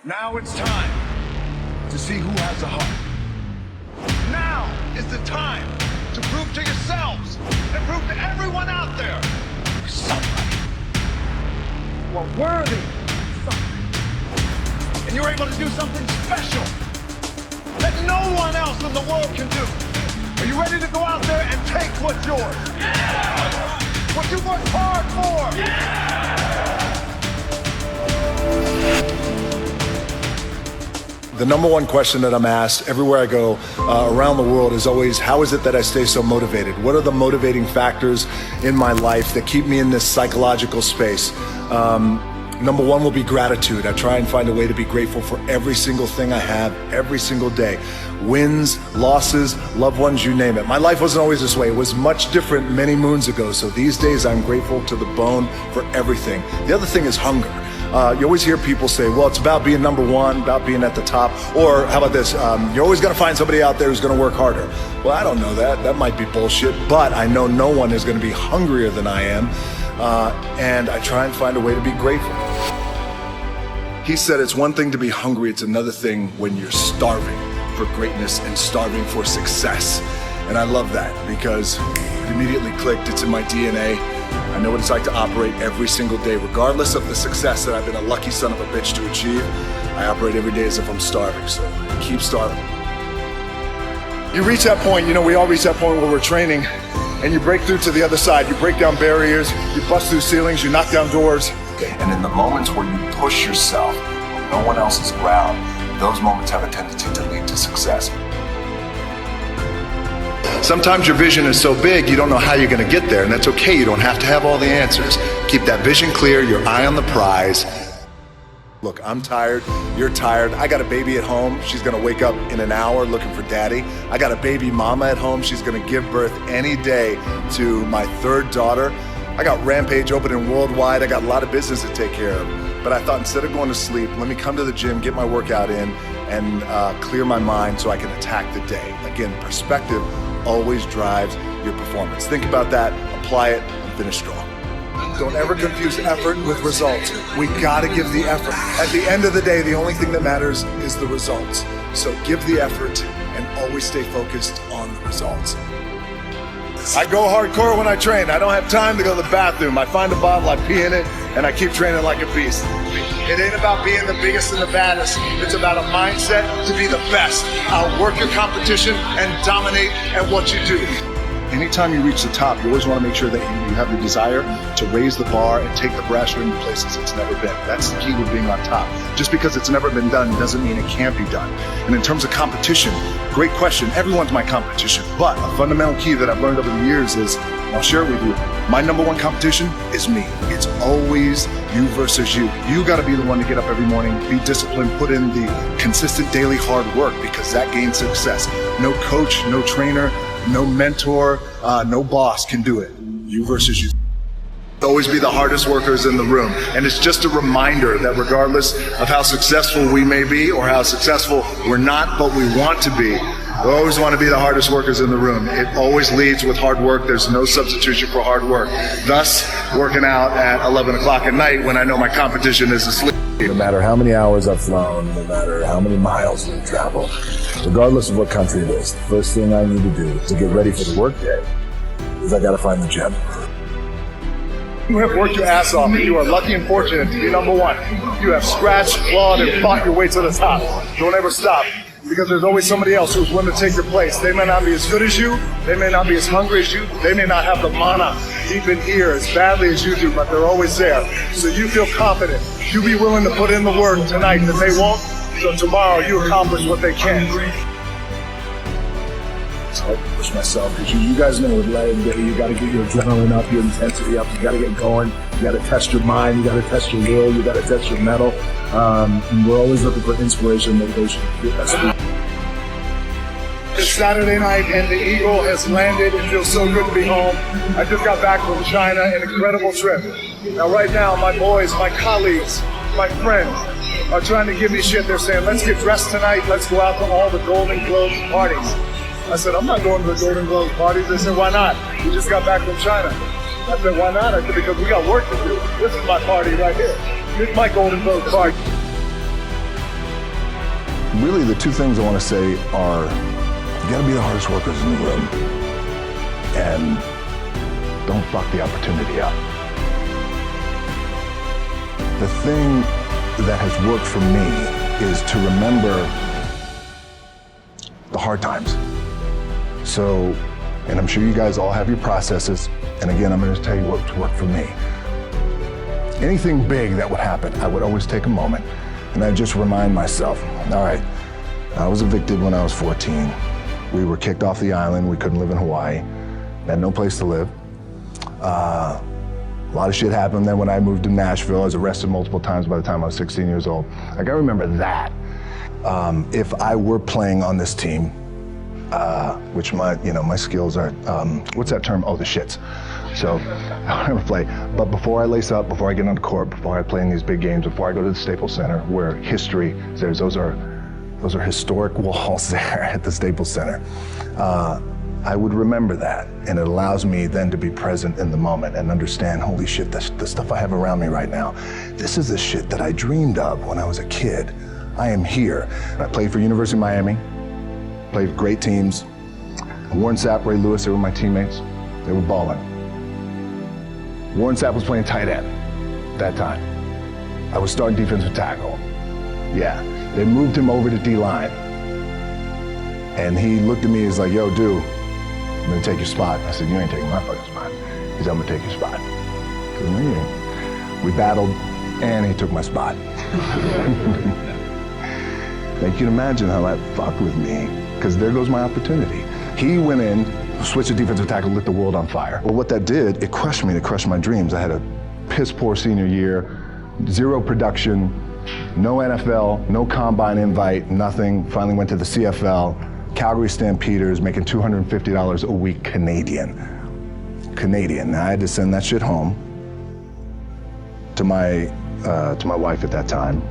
Now it's time to see who has a heart. Now is the time to prove to yourselves and prove to everyone out there you're somebody. You are worthy of something. And you're able to do something special that no one else in the world can do. Are you ready to go out there and take what's yours? Yeah! What you worked hard for? Yeah! The number one question that I'm asked everywhere I go around the world is always, how is it that I stay so motivated? What are the motivating factors in my life that keep me in this psychological space? Number one will be gratitude. I try and find a way to be grateful for every single thing I have every single day. Wins, losses, loved ones, you name it. My life wasn't always this way. It was much different many moons ago. So these days I'm grateful to the bone for everything. The other thing is hunger. You always hear people say, well, it's about being number one, about being at the top. Or how about this? You're always going to find somebody out there who's going to work harder. Well, I don't know that. That might be bullshit. But I know no one is going to be hungrier than I am. And I try and find a way to be grateful. He said it's one thing to be hungry. It's another thing when you're starving for greatness and starving for success. And I love that because it immediately clicked. It's in my DNA. I know what it's like to operate every single day, regardless of the success that I've been a lucky son of a bitch to achieve. I operate every day as if I'm starving, so keep starving. You reach that point, we all reach that point where we're training, and you break through to the other side. You break down barriers, you bust through ceilings, you knock down doors. And in the moments where you push yourself on no one else's ground, those moments have a tendency to lead to success. Sometimes your vision is so big, you don't know how you're going to get there, and that's okay. You don't have to have all the answers. Keep that vision clear, your eye on the prize. Look, I'm tired, you're tired. I got a baby at home. She's going to wake up in an hour looking for daddy. I got a baby mama at home. She's going to give birth any day to my third daughter. I got Rampage opening worldwide. I got a lot of business to take care of. But I thought instead of going to sleep, let me come to the gym, get my workout in, and clear my mind so I can attack the day. Again, perspective always drives your performance. Think about that, apply it, and finish strong. Don't ever confuse effort with results. We gotta give the effort. At the end of the day, the only thing that matters is the results. So give the effort and always stay focused on the results. I go hardcore when I train. I don't have time to go to the bathroom. I find a bottle, I pee in it, and I keep training like a beast. It ain't about being the biggest and the baddest. It's about a mindset to be the best. Outwork your competition and dominate at what you do. Anytime you reach the top, you always want to make sure that you have the desire to raise the bar and take the brass ring to places it's never been. That's the key to being on top. Just because it's never been done doesn't mean it can't be done. And in terms of competition, great question. Everyone's my competition. But a fundamental key that I've learned over the years is, and I'll share it with you, my number one competition is me. It's always you versus you. You got to be the one to get up every morning, be disciplined, put in the consistent daily hard work, because that gains success. No coach, no trainer, no mentor, no boss can do it. You versus you. Always be the hardest workers in the room. And it's just a reminder that regardless of how successful we may be or how successful we're not, but we want to be, we always want to be the hardest workers in the room. It always leads with hard work. There's no substitution for hard work. Thus, working out at 11 o'clock at night when I know my competition is asleep. No matter how many hours I've flown, no matter how many miles we've traveled, regardless of what country it is, the first thing I need to do to get ready for the workday is I gotta find the gym. You have worked your ass off, and you are lucky and fortunate to be number one. You have scratched, clawed, and fought your way to the top. Don't ever stop, because there's always somebody else who's willing to take your place. They may not be as good as you, they may not be as hungry as you, they may not have the mana deep in here as badly as you do, but they're always there. So you feel confident. You be willing to put in the work tonight that they won't, so tomorrow you accomplish what they can. It's hard to push myself, because you guys know with leg day, you gotta get your adrenaline up, your intensity up, you gotta get going, you gotta test your mind, you gotta test your will, you gotta test your mettle. And we're always looking for inspiration, motivation. It's Saturday night and the Eagle has landed. It feels so good to be home. I just got back from China, an incredible trip. Now right now, my boys, my colleagues, my friends are trying to give me shit. They're saying, let's get dressed tonight, let's go out to all the Golden Globes parties. I said, I'm not going to the Golden Globes parties. They said, why not? We just got back from China. I said, why not? I said, because we got work to do. This is my party right here. This is my Golden Globes party. really the two things I want to say are, you gotta be the hardest workers in the room, and don't fuck the opportunity up. The thing that has worked for me is to remember the hard times. So, and I'm sure you guys all have your processes, and again, I'm gonna tell you what's worked for me. Anything big that would happen, I would always take a moment, and I'd just remind myself, all right, I was evicted when I was 14. We were kicked off the island. We couldn't live in Hawaii. Had no place to live. A lot of shit happened. Then when I moved to Nashville, I was arrested multiple times by the time I was 16 years old. I gotta remember that. If I were playing on this team, which my skills are, what's that term? Oh, the shits. So I never play. But before I lace up, before I get on the court, before I play in these big games, before I go to the Staples Center, where history is, those are historic walls there at the Staples Center. I would remember that, and it allows me then to be present in the moment and understand, holy shit, the stuff I have around me right now, this is the shit that I dreamed of when I was a kid. I am here. I played for University of Miami, played for great teams. Warren Sapp, Ray Lewis, they were my teammates. They were balling. Warren Sapp was playing tight end that time. I was starting defensive tackle. Yeah. They moved him over to D-line. And he looked at me, he's like, yo, dude, I'm gonna take your spot. I said, you ain't taking my fucking spot. He said, I'm gonna take your spot. I said, no, you ain't. We battled, and he took my spot. Now you can imagine how that fucked with me, because there goes my opportunity. He went in, switched to defensive tackle, lit the world on fire. Well, what that did, it crushed me, it crushed my dreams. I had a piss poor senior year, zero production, no NFL, no combine invite, nothing. Finally went to the CFL, Calgary Stampeders, making $250 a week Canadian. Now I had to send that shit home to my wife at that time.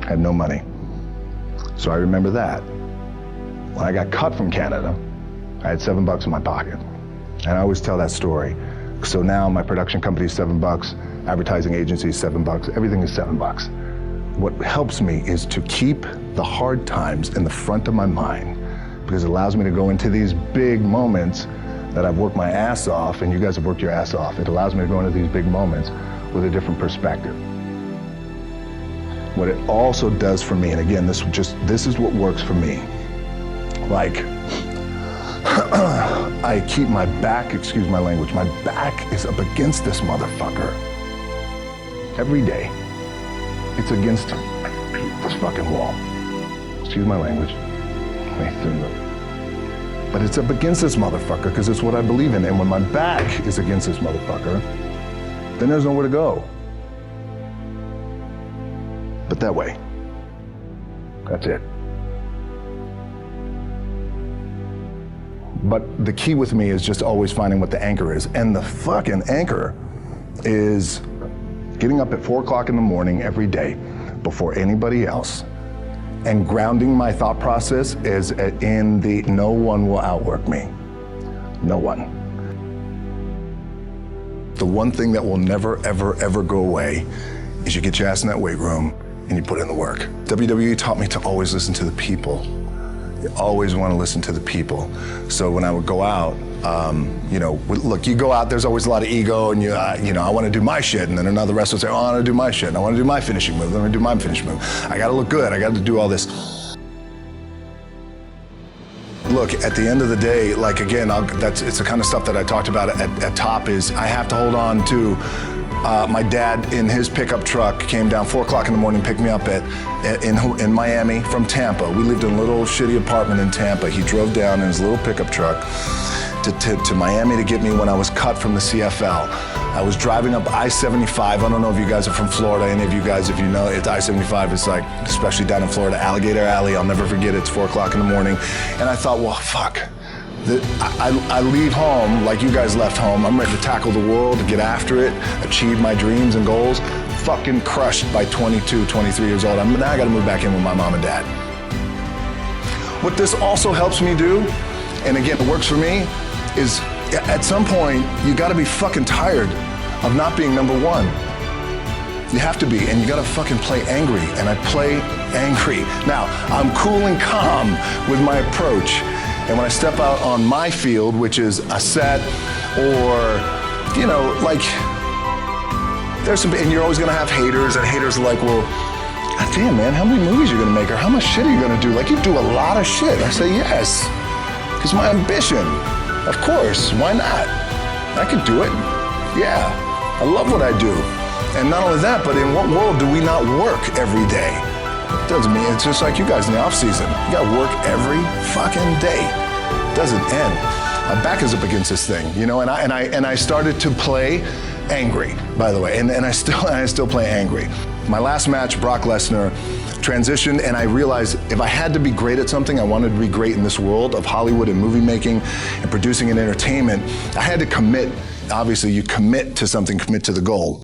I had no money. So I remember that. When I got cut from Canada, I had $7 in my pocket. And I always tell that story. So now my production company is $7, advertising agency is $7, everything is $7. What helps me is to keep the hard times in the front of my mind, because it allows me to go into these big moments that I've worked my ass off, and you guys have worked your ass off. It allows me to go into these big moments with a different perspective. What it also does for me, and again, this is what works for me. Like, I keep my back, excuse my language, my back is up against this motherfucker every day. It's against this fucking wall. Excuse my language. But it's up against this motherfucker because it's what I believe in. And when my back is against this motherfucker, then there's nowhere to go. But that way. That's it. But the key with me is just always finding what the anchor is. And the fucking anchor is getting up at 4 o'clock in the morning every day before anybody else and grounding my thought process is in the no one will outwork me. No one. The one thing that will never, ever, ever go away is you get your ass in that weight room and you put in the work. WWE taught me to always listen to the people. You always want to listen to the people. So when I would go out, look, you go out, there's always a lot of ego and I want to do my shit. And then another wrestler will say, oh, I want to do my shit. And I want to do my finishing move. I'm going to do my finishing move. I got to look good. I got to do all this. Look, at the end of the day, like again, it's the kind of stuff that I talked about at top is I have to hold on to my dad in his pickup truck came down 4 o'clock in the morning, picked me up in Miami from Tampa. We lived in a little shitty apartment in Tampa. He drove down in his little pickup truck to Miami to get me when I was cut from the CFL. I was driving up I-75. I don't know if you guys are from Florida. Any of you guys, if you know, it's I-75. It's like, especially down in Florida, Alligator Alley. I'll never forget it. It's 4 o'clock in the morning. And I thought, well, fuck. I leave home like you guys left home. I'm ready to tackle the world, get after it, achieve my dreams and goals. Fucking crushed by 22, 23 years old. Now I gotta move back in with my mom and dad. What this also helps me do, and again, it works for me, is at some point, you gotta be fucking tired of not being number one. You have to be, and you gotta fucking play angry, and I play angry. Now, I'm cool and calm with my approach, and when I step out on my field, which is a set, or, you know, like, there's some, and you're always gonna have haters, and haters are like, well, God damn, man, how many movies are you gonna make, or how much shit are you gonna do? Like, you do a lot of shit. I say, yes, because my ambition, of course, why not? I can do it, yeah, I love what I do. And not only that, but in what world do we not work every day? Doesn't mean, it's just like you guys in the off season. You gotta work every fucking day. Doesn't end. My back is up against this thing, you know, and I started to play angry, by the way, and I still play angry. My last match, Brock Lesnar, transitioned, and I realized if I had to be great at something, I wanted to be great in this world of Hollywood and movie making and producing and entertainment, I had to commit. Obviously, you commit to something, commit to the goal.